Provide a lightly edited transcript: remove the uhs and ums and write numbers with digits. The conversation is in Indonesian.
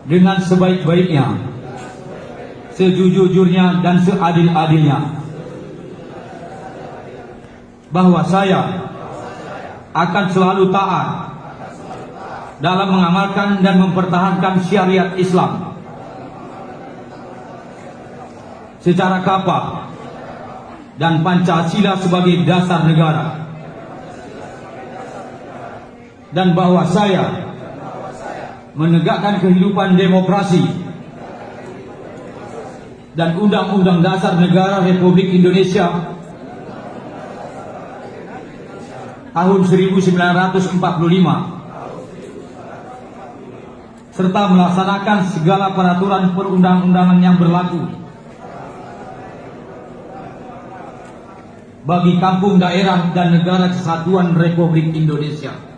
dengan sebaik-baiknya, sejujur-jujurnya dan seadil-adilnya, bahwa saya akan selalu taat dalam mengamalkan dan mempertahankan syariat Islam secara kapal dan Pancasila sebagai dasar negara, dan bahwa saya menegakkan kehidupan demokrasi dan Undang-Undang Dasar Negara Republik Indonesia tahun 1945 serta melaksanakan segala peraturan perundang-undangan yang berlaku bagi kampung, daerah, dan negara kesatuan Republik Indonesia.